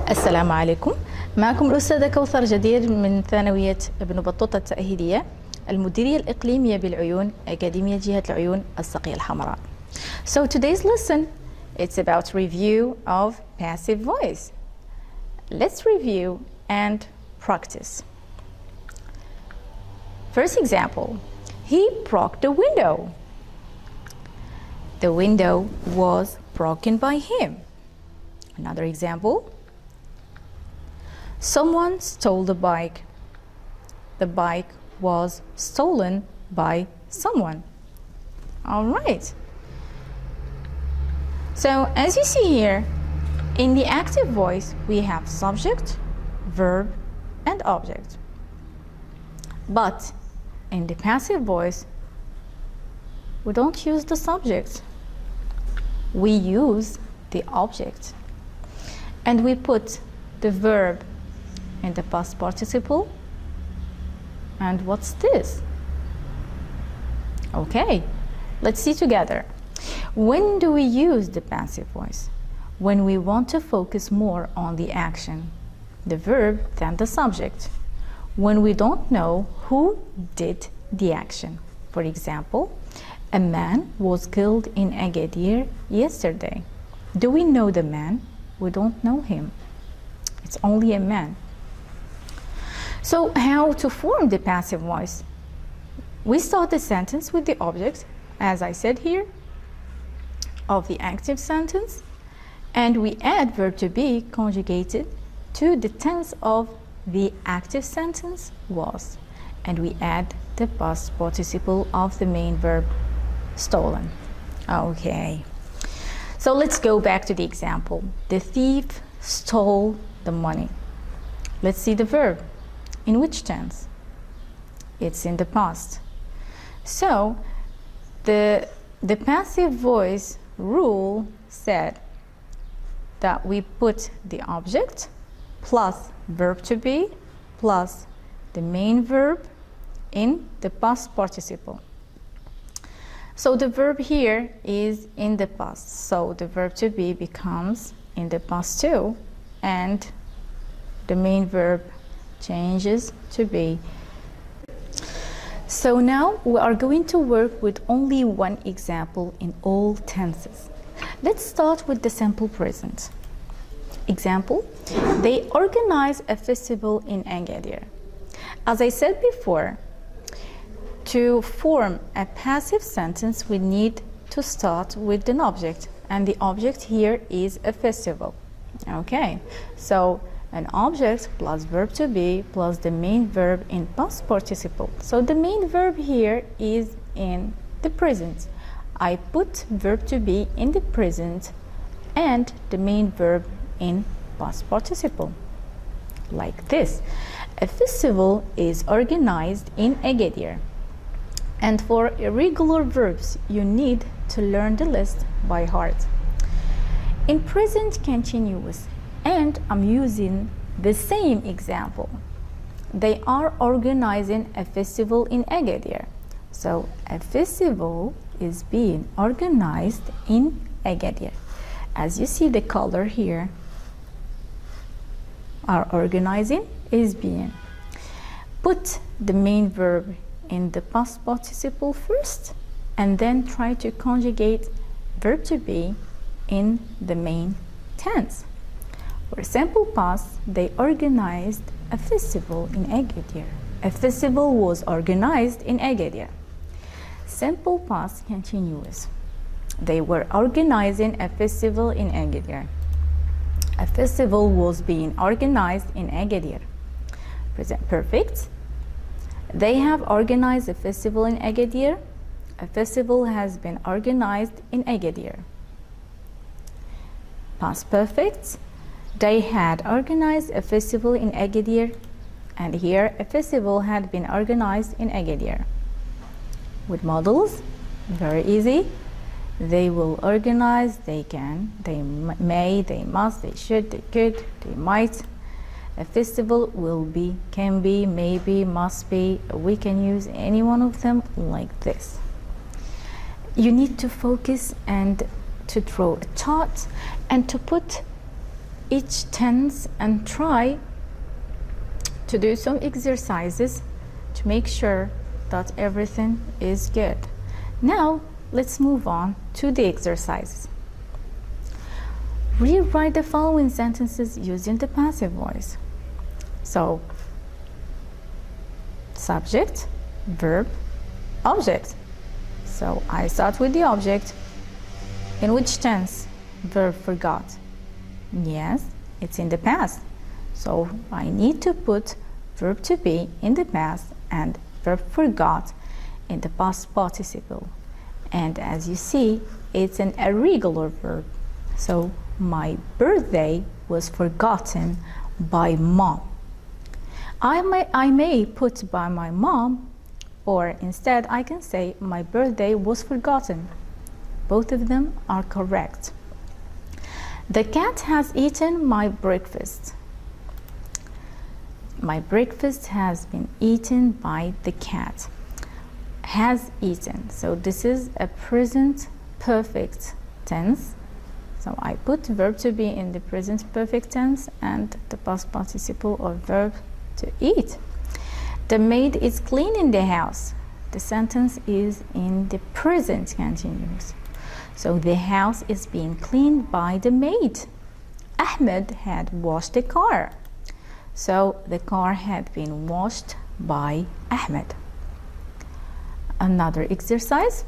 السلام عليكم. معكم الأستاذة كوثر جدير من ثانوية ابن بطوطة التأهيلية، المديرية الإقليمية بالعيون، أكاديمية جهة العيون السقية الحمراء. So today's lesson, it's about review of passive voice. Let's review and practice. First example, he broke the window. The window was broken by him. Another example, someone stole the bike. The bike was stolen by someone. All right. So as you see here, in the active voice, we have subject, verb, and object. But in the passive voice, we don't use the subject. We use the object. And we put the verb in the past participle. And what's this? Okay, let's see together. When do we use the passive voice? When we want to focus more on the action, the verb, than the subject. When we don't know who did the action. For example, a man was killed in Agadir yesterday. Do we know the man? We don't know him. It's only a man. So how to form the passive voice? We start the sentence with the object, as I said here, of the active sentence, and we add verb to be conjugated to the tense of the active sentence was, and we add the past participle of the main verb stolen. Okay, so let's go back to the example. The thief stole the money. Let's see the verb. In which tense? It's in the past. So the passive voice rule said that we put the object plus verb to be plus the main verb in the past participle. So the verb here is in the past. So the verb to be becomes in the past too, and the main verb changes to be. So now we are going to work with only one example in all tenses. Let's start with the simple present. Example, they organize a festival in Agadir. As I said before, to form a passive sentence, we need to start with an object, and the object here is a festival. Okay, so an object plus verb to be plus the main verb in past participle. So the main verb here is in the present. I put verb to be in the present and the main verb in past participle. Like this. A festival is organized in Agadir. And for irregular verbs, you need to learn the list by heart. In present continuous, and I'm using the same example. They are organizing a festival in Agadir. So a festival is being organized in Agadir. As you see the color here, are organizing is being. Put the main verb in the past participle first, and then try to conjugate verb to be in the main tense. For simple past, they organized a festival in Agadir. A festival was organized in Agadir. Simple past continuous. They were organizing a festival in Agadir. A festival was being organized in Agadir. Present perfect. They have organized a festival in Agadir. A festival has been organized in Agadir. Past perfect. They had organized a festival in Agadir, and here a festival had been organized in Agadir. With models, very easy. They will organize, they can, they may, they must, they should, they could, they might. A festival will be, can be, maybe, must be. We can use any one of them like this. You need to focus and to draw a chart and to put each tense and try to do some exercises to make sure that everything is good. Now let's move on to the exercises. Rewrite the following sentences using the passive voice. So, subject, verb, object. So I start with the object. In which tense? Verb forgot. Yes, it's in the past. So I need to put verb to be in the past and verb forgot in the past participle. And as you see, it's an irregular verb. So my birthday was forgotten by mom. I may put by my mom, or instead I can say my birthday was forgotten. Both of them are correct. The cat has eaten my breakfast. My breakfast has been eaten by the cat. Has eaten. So this is a present perfect tense. So I put verb to be in the present perfect tense and the past participle of verb to eat. The maid is cleaning the house. The sentence is in the present continuous. So the house is being cleaned by the maid. Ahmed had washed the car. So the car had been washed by Ahmed. Another exercise.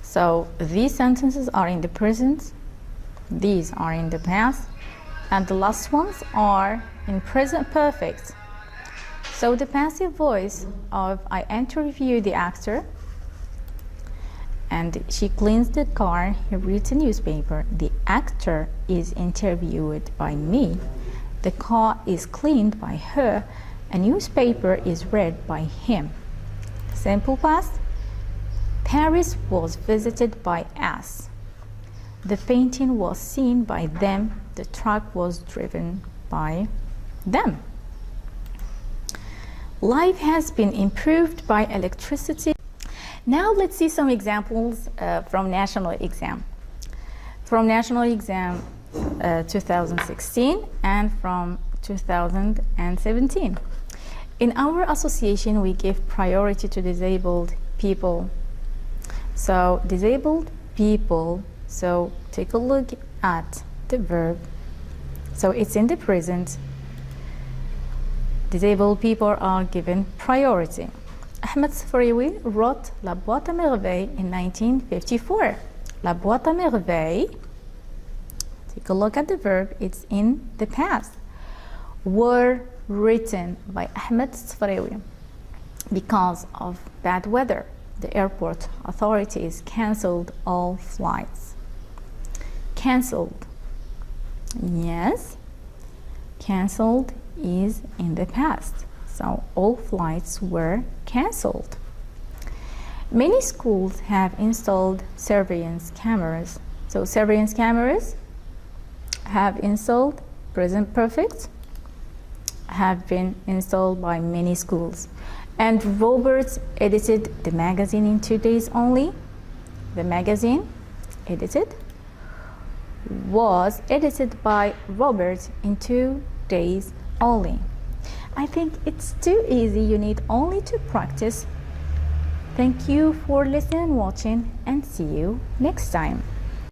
So these sentences are in the present, these are in the past, and the last ones are in present perfect. So the passive voice of I interview the actor, and she cleans the car, he reads a newspaper. The actor is interviewed by me. The car is cleaned by her. A newspaper is read by him. Simple past. Paris was visited by us. The painting was seen by them. The truck was driven by them. Life has been improved by electricity. Now let's see some examples from national exam. From national exam 2016 and from 2017. In our association, we give priority to disabled people. So disabled people, so take a look at the verb. So it's in the present. Disabled people are given priority. Ahmed Safraoui wrote La Boîte à Merveilles in 1954. La Boîte à Merveilles, take a look at the verb, it's in the past. Were written by Ahmed Safraoui. Because of bad weather, the airport authorities cancelled all flights. Cancelled. Yes, cancelled is in the past. So all flights were cancelled. Many schools have installed surveillance cameras. So surveillance cameras have installed, present perfect, have been installed by many schools. And Robert edited the magazine in 2 days only. The magazine was edited by Robert in 2 days only. I think it's too easy. You need only to practice. Thank you for listening and watching, and see you next time.